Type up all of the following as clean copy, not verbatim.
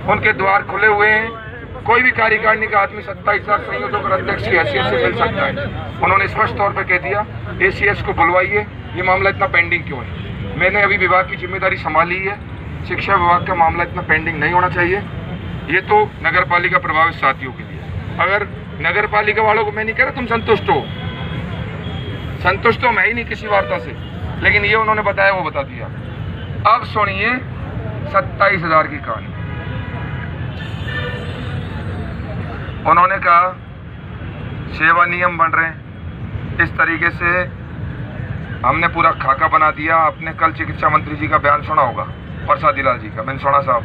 उनके द्वार खुले हुए हैं। कोई भी कार्यकारिणी का आदमी 27,000 संयोजक और अध्यक्ष की हैसियत से मिल सकता है। उन्होंने स्पष्ट तौर पर कह दिया ACS को बुलवाइए, ये मामला इतना पेंडिंग क्यों है। मैंने अभी विभाग की जिम्मेदारी संभाली है, शिक्षा विभाग का मामला इतना पेंडिंग नहीं होना चाहिए। ये तो नगर पालिका प्रभावित साथियों के लिए। अगर नगर पालिका वालों को मैं नहीं कह रहा तुम संतुष्ट हो, संतुष्ट तो मैं ही नहीं किसी वार्ता से, लेकिन ये उन्होंने बताया वो बता दिया। अब सुनिए 27,000 की कहानी। उन्होंने कहा सेवा नियम बन रहे हैं, इस तरीके से हमने पूरा खाका बना दिया। आपने कल चिकित्सा मंत्री जी का बयान सुना होगा, प्रसादी लाल जी का, मैंने सुना साहब,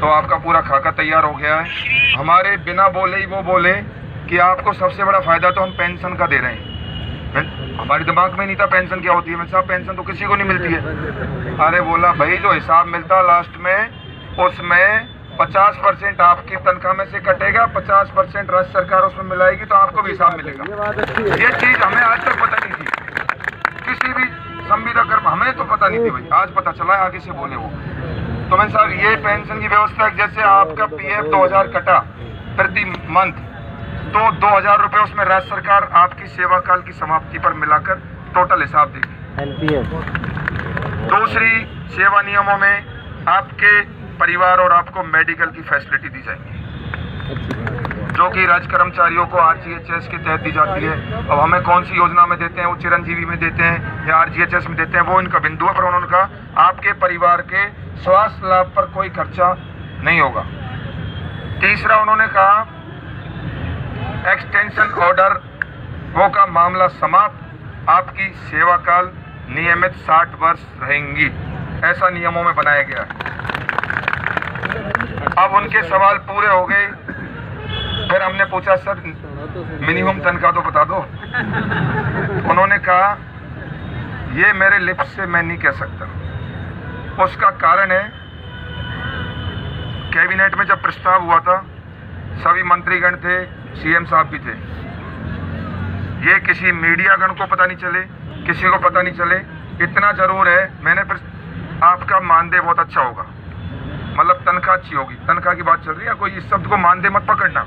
तो आपका पूरा खाका तैयार हो गया है। हमारे बिना बोले ही वो बोले कि आपको सबसे बड़ा फायदा तो हम पेंशन का दे रहे हैं। हमारे दिमाग में नहीं था पेंशन क्या होती है। मैं साहब पेंशन तो किसी को नहीं मिलती है। अरे बोला भाई जो हिसाब मिलता लास्ट में, उसमें 50% आपकी तनख्वाह में से कटेगा, 50% राज्य सरकार उसमें मिलाएगी, तो आपको भी हिसाब मिलेगा। ये चीज हमें आज तक पता नहीं थी, किसी भी संविदा कर्म हमें तो पता नहीं थी भाई, आज पता चला है, आगे से बोले वो। तो मैं साहब ये पेंशन की व्यवस्था, जैसे आपका PF 2000 कटा प्रति मंथ, तो 2000 रुपये उसमें राज्य सरकार आपकी सेवा काल की समाप्ति पर मिलाकर टोटल हिसाब देगी। दूसरी, सेवा नियमों में आपके परिवार और आपको मेडिकल की फैसिलिटी दी जाएगी, जो कि राज्य कर्मचारियों को RGHS के तहत दी जाती है। अब हमें कौन सी योजना में देते हैं, वो चिरंजीवी में देते हैं या RGHS में देते हैं, वो इनका बिंदु है। पर उन्होंने कहा आपके परिवार के स्वास्थ्य लाभ पर कोई खर्चा नहीं होगा। तीसरा, उन्होंने कहा एक्सटेंशन ऑर्डर वो का मामला समाप्त, आपकी सेवा काल नियमित 60 वर्ष रहेंगी, ऐसा नियमों में बनाया गया है। अब उनके सवाल पूरे हो गए। फिर हमने पूछा सर मिनिमम तनख्वाह तो बता दो। उन्होंने कहा ये मेरे लिप्स से मैं नहीं कह सकता। उसका कारण है कैबिनेट में जब प्रस्ताव हुआ था, सभी मंत्रीगण थे, CM साहब भी थे। ये किसी मीडिया गण को पता नहीं चले, किसी को पता नहीं चले। इतना जरूर है, मैंने आपका मानदेय बहुत अच्छा होगा, मतलब तनख्वाह अच्छी होगी, तनख्वाह की बात चल रही है, कोई इस शब्द को मानदेय मत पकड़ना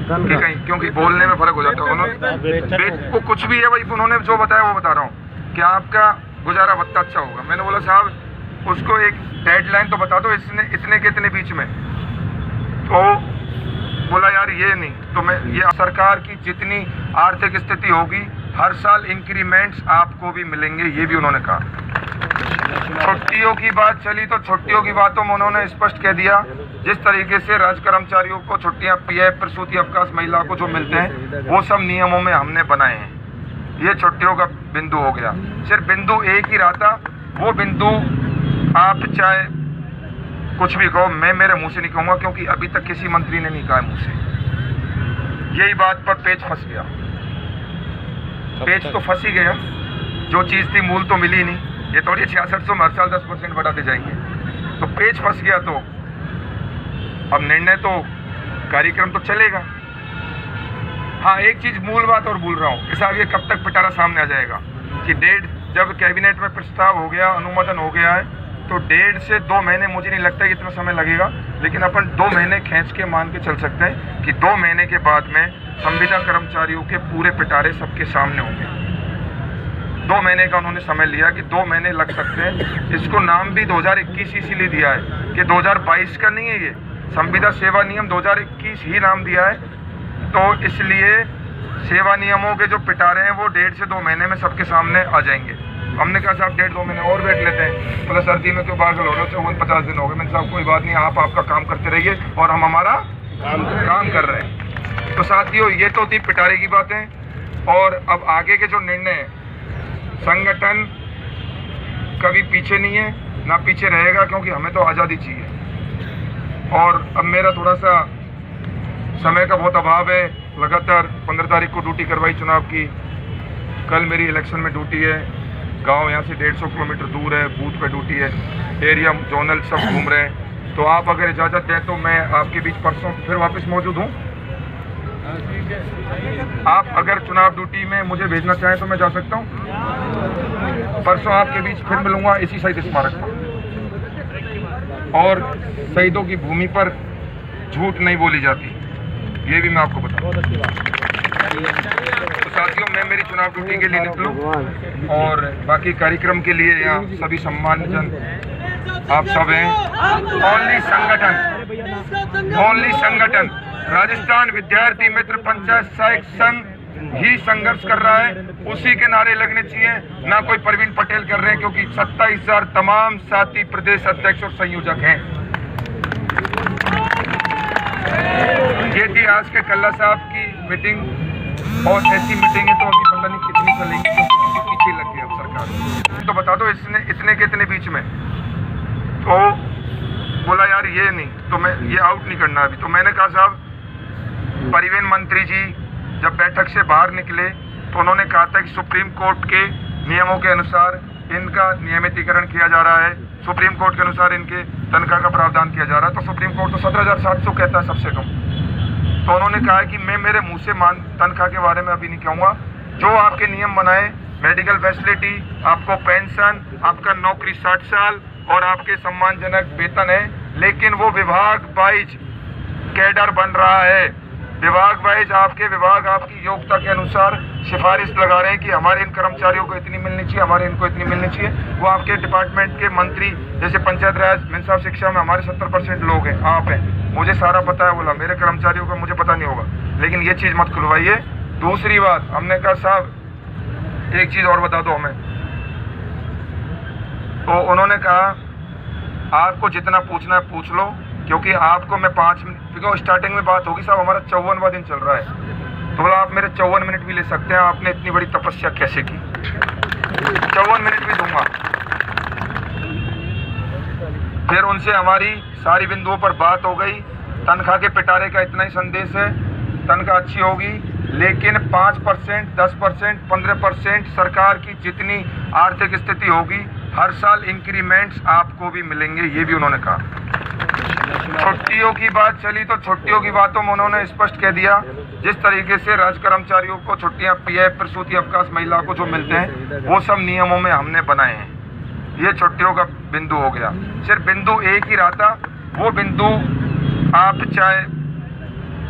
कि कहीं, क्योंकि बोलने में फर्क हो जाता है। उन्होंने वो कुछ भी है भाई, उन्होंने जो बताया वो बता रहा हूँ कि आपका गुजारा भत्ता अच्छा होगा। मैंने बोला साहब उसको एक डेडलाइन तो बता दो, इसने इतने के इतने बीच में। तो बोला यार ये नहीं, तो मैं ये सरकार की जितनी आर्थिक स्थिति होगी हर साल इंक्रीमेंट्स आपको भी मिलेंगे, ये भी उन्होंने कहा। छुट्टियों की बात चली तो छुट्टियों की बातों में उन्होंने स्पष्ट कह दिया, जिस तरीके से राज्य कर्मचारियों को छुट्टियां PF प्रसूति अवकाश महिला को जो मिलते हैं वो सब नियमों में हमने बनाए हैं। ये छुट्टियों का बिंदु हो गया। सिर्फ बिंदु एक ही रहा था, वो बिंदु आप चाहे कुछ भी कहो, मैं मेरे मुंह से नहीं कहूँगा, क्योंकि अभी तक किसी मंत्री ने नहीं कहा मुंह से। यही बात पर पेच फंस गया। पेच तो फंस ही गया, जो चीज़ थी मूल तो मिली नहीं। ये थोड़ी 6600 में हर साल 10% बढ़ाते जाएंगे, तो पेच फंस गया। तो अब निर्णय तो कार्यक्रम तो चलेगा। हाँ, एक चीज़ मूल बात और भूल रहा हूँ, साहब ये कब तक पिटारा सामने आ जाएगा कि डेढ़, जब कैबिनेट में प्रस्ताव हो गया, अनुमोदन हो गया है, तो 1.5 से 2 महीने, मुझे नहीं लगता कि इतना समय लगेगा, लेकिन अपन 2 महीने खींच के मान के चल सकते हैं कि 2 महीने के बाद में संविदा कर्मचारियों के पूरे पिटारे सबके सामने होंगे। 2 महीने का उन्होंने समय लिया कि 2 महीने लग सकते हैं। इसको नाम भी 2021 इसीलिए दिया है कि 2022 का नहीं है, ये संविदा सेवा नियम 2021 ही नाम दिया है। तो इसलिए सेवा नियमों के जो पिटारे हैं वो 1.5 से 2 महीने में सबके सामने आ जाएंगे। हमने कहा साहब 1.5-2 महीने और वेट लेते हैं, मतलब सर्दी में क्यों पागल हो रहे हो, 54-50 दिन हो गए। मैंने साहब कोई बात नहीं, आप आपका काम करते रहिए और हम हमारा काम कर रहे हैं। तो साथियों ये तो थी पिटारे की बातें। और अब आगे के जो निर्णय है, संगठन कभी पीछे नहीं है ना पीछे रहेगा, क्योंकि हमें तो आज़ादी चाहिए। और अब मेरा थोड़ा सा समय का बहुत अभाव है। लगातार 15 तारीख को ड्यूटी करवाई चुनाव की, कल मेरी इलेक्शन में ड्यूटी है। गांव यहाँ से 150 किलोमीटर दूर है, बूथ पे ड्यूटी है, एरिया जोनल सब घूम रहे हैं। तो आप अगर इजाज़त दें तो मैं आपके बीच परसों फिर वापस मौजूद हूँ। आप अगर चुनाव ड्यूटी में मुझे भेजना चाहें तो मैं जा सकता हूँ। परसों आपके बीच फिर मिलूंगा इसी शहीद स्मारक पर। और शहीदों की भूमि पर झूठ नहीं बोली जाती, ये भी मैं आपको बताऊं। तो साथियों, मैं मेरी चुनाव ड्यूटी के लिए निकलूं और बाकी कार्यक्रम के लिए यहाँ सभी सम्मानजन आप सब हैं। ओनली संगठन राजस्थान विद्यार्थी मित्र पंचायत सहायक संघ ही संघर्ष कर रहा है, उसी के नारे लगने चाहिए, ना कोई प्रवीण पटेल कर रहे हैं, क्योंकि 27,000 तमाम साथी प्रदेश अध्यक्ष और संयोजक हैं। ये थी आज के कल्ला साहब की मीटिंग, और ऐसी मीटिंग है तो अभी पता नहीं कितनी चलेंगी, क्योंकि पीछे लग गई अब सरकार। तो बता दो इसने इतने के इतने बीच में, तो बोला यार ये नहीं, तो मैं ये आउट नहीं करना अभी। तो मैंने कहा साहब, परिवहन मंत्री जी जब बैठक से बाहर निकले तो उन्होंने कहा था कि सुप्रीम कोर्ट के नियमों के अनुसार इनका नियमितीकरण किया जा रहा है, सुप्रीम कोर्ट के अनुसार इनके तनख्वाह का प्रावधान किया जा रहा है। तो सुप्रीम कोर्ट तो 17,700 कहता है सबसे कम। तो उन्होंने कहा कि मैं मेरे मुंह से तनख्वाह के बारे में अभी नहीं कहूँगा, जो आपके नियम बनाए, मेडिकल फैसिलिटी, आपको पेंशन, आपका नौकरी 60 साल और आपके सम्मानजनक वेतन है, लेकिन वो विभाग वाइज कैडर बन रहा है। विभाग वाइज आपके विभाग आपकी योग्यता के अनुसार सिफारिश लगा रहे हैं कि हमारे इन कर्मचारियों को इतनी मिलनी चाहिए, हमारे इनको इतनी मिलनी चाहिए। वो आपके डिपार्टमेंट के मंत्री, जैसे पंचायत राज, मिनसाब शिक्षा में हमारे 70% लोग हैं, आप हैं, मुझे सारा पता है। बोला मेरे कर्मचारियों का मुझे पता नहीं होगा, लेकिन ये चीज़ मत खुलवाइए। दूसरी बात, हमने कहा साहब एक चीज़ और बता दो हमें। तो उन्होंने कहा आपको जितना पूछना है पूछ लो, क्योंकि आपको मैं 5 मिनट, क्योंकि स्टार्टिंग में बात होगी साहब हमारा 54वां दिन चल रहा है। तो बोला आप मेरे 54 मिनट भी ले सकते हैं, आपने इतनी बड़ी तपस्या कैसे की, 54 मिनट भी दूंगा। फिर उनसे हमारी सारी बिंदुओं पर बात हो गई। तनख्वाह के पिटारे का इतना ही संदेश है, तनख्वाह अच्छी होगी, लेकिन 5%, 10%, 15% सरकार की जितनी आर्थिक स्थिति होगी, हर साल इंक्रीमेंट्स आपको भी मिलेंगे, ये भी उन्होंने कहा। छुट्टियों की बात चली तो छुट्टियों की बातों में उन्होंने स्पष्ट कह दिया, जिस तरीके से राज्य कर्मचारियों को छुट्टियां, पीएफ, प्रसूति अवकाश महिला को जो मिलते हैं, वो सब नियमों में हमने बनाए हैं। ये छुट्टियों का बिंदु हो गया। सिर्फ बिंदु एक ही रहा था, वो बिंदु आप चाहे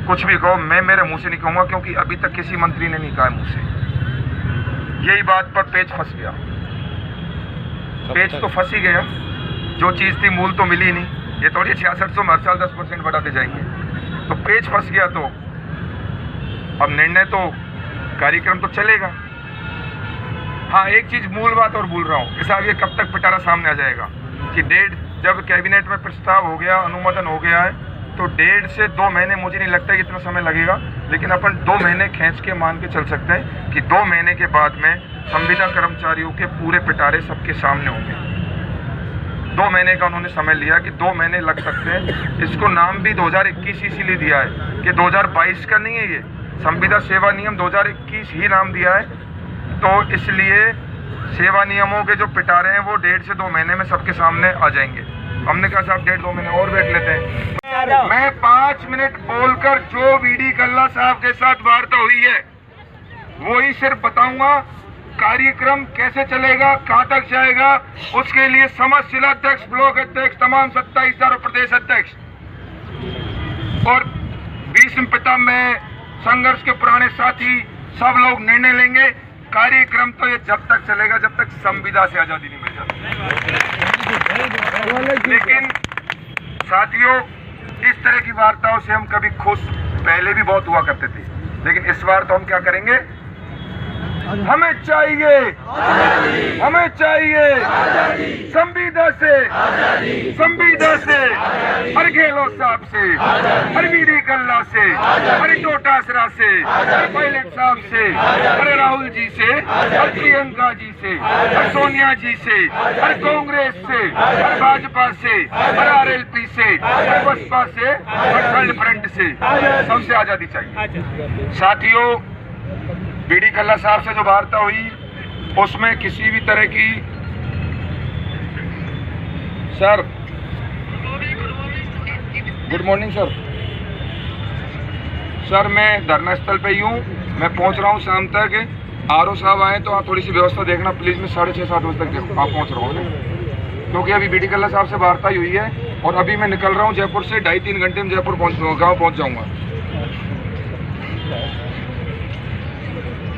कुछ भी कहो, मैं मेरे मुंह से नहीं कहूँगा, क्योंकि अभी तक किसी मंत्री ने नहीं कहा मुंह से। यही बात पर पेच फंस गया। पेच तो फंस ही गया, जो चीज़ थी मूल तो मिली नहीं। ये थोड़ी 6600 में हर साल 10% बढ़ाते जाएंगे, तो पेच फंस गया। तो अब निर्णय तो, कार्यक्रम तो चलेगा। हाँ, एक चीज़ मूल बात और भूल रहा हूँ, साहब ये कब तक पिटारा सामने आ जाएगा कि डेढ़, जब कैबिनेट में प्रस्ताव हो गया, अनुमोदन हो गया है, तो 1.5 से 2 महीने, मुझे नहीं लगता कि इतना समय लगेगा, लेकिन अपन 2 महीने खींच के मान के चल सकते हैं कि 2 महीने के बाद में संविदा कर्मचारियों के पूरे पिटारे सबके सामने होंगे। 2 महीने का उन्होंने समय लिया कि 2 महीने लग सकते हैं। इसको नाम भी 2021 इसीलिए दिया है कि 2022 का नहीं है, ये संविदा सेवा नियम 2021 ही नाम दिया है। तो इसलिए सेवा नियमों के जो पिटारे हैं वो 1.5 से 2 महीने में सबके सामने आ जाएंगे। हमने कहा साहब 1.5-2 महीने और बैठ लेते हैं। मैं 5 मिनट बोलकर जो बीडी कल्ला साहब के साथ वार्ता हुई है वो ही सिर्फ बताऊंगा। कार्यक्रम कैसे चलेगा, कहाँ तक जाएगा, उसके लिए समस्त जिलाध्यक्ष, ब्लॉक अध्यक्ष, तमाम 27,000 प्रदेश अध्यक्ष और भीष्म पिता में संघर्ष के पुराने साथी सब लोग निर्णय लेंगे। कार्यक्रम तो ये जब तक चलेगा जब तक संविदा से आजादी नहीं मिल जाती। लेकिन साथियों, इस तरह की वार्ताओं से हम कभी खुश पहले भी बहुत हुआ करते थे, लेकिन इस बार तो हम क्या करेंगे, हमें चाहिए संविदा से, हर गहलोत साहब से, हर बीडी कल्ला से, हर डोटासरा से, हर पायलट साहब से, हर राहुल जी से, हर प्रियंका जी से, हर सोनिया जी से, हर कांग्रेस से, हर भाजपा से, हर आरएलपी से, हर बसपा से, हर थर्ड फ्रंट से, सबसे आजादी चाहिए। साथियों, बीडी कल्ला साहब से जो वार्ता हुई उसमें किसी भी तरह की, सर गुड मॉर्निंग सर, मैं धरना स्थल पे ही हूँ, मैं पहुँच रहा हूँ शाम तक। आरओ साहब आए तो आप थोड़ी सी व्यवस्था देखना प्लीज़, मैं 6:30-7 बजे तक आप पहुँच रहा हूँ, क्योंकि अभी बीडी कल्ला साहब से वार्ता ही हुई है। और अभी मैं निकल रहा हूँ जयपुर से, 2.5-3 घंटे में जयपुर गाँव पहुँच जाऊँगा।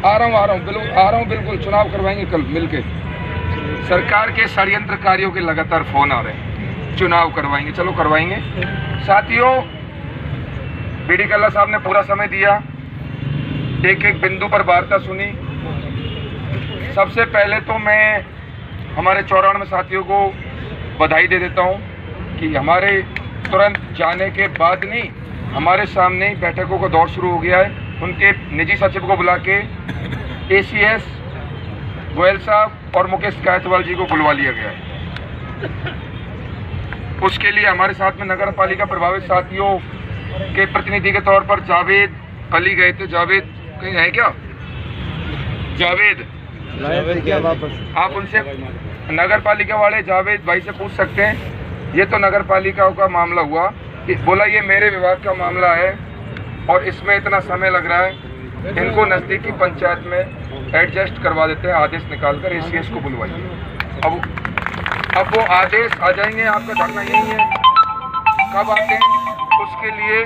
आ रहा हूँ बिल्कुल। चुनाव करवाएंगे कल मिलके। सरकार के षड्यंत्रकारियों के लगातार फोन आ रहे हैं, चुनाव करवाएंगे, चलो करवाएंगे। साथियों, बीडी कल्ला साहब ने पूरा समय दिया, एक एक बिंदु पर वार्ता सुनी। सबसे पहले तो मैं हमारे 94 साथियों को बधाई दे देता हूं कि हमारे तुरंत जाने के बाद नहीं, हमारे सामने ही बैठकों का दौर शुरू हो गया है। उनके निजी सचिव को बुला के ACS गोयल साहब और मुकेश कायतवाल जी को बुलवा लिया गया है। उसके लिए हमारे साथ में नगर पालिका प्रभावित साथियों के प्रतिनिधि के तौर पर जावेद अली गए थे। जावेद कहीं है क्या? जावेद क्या वापस? आप उनसे नगर पालिका वाले जावेद भाई से पूछ सकते हैं। ये तो नगर पालिका का मामला हुआ, बोला ये मेरे विभाग का मामला है और इसमें इतना समय लग रहा है, इनको नज़दीकी पंचायत में एडजस्ट करवा देते हैं, आदेश निकालकर ACS को बुलवाइए। अब वो आदेश आ जाएंगे, आपका धरना यही है। कब आते हैं उसके लिए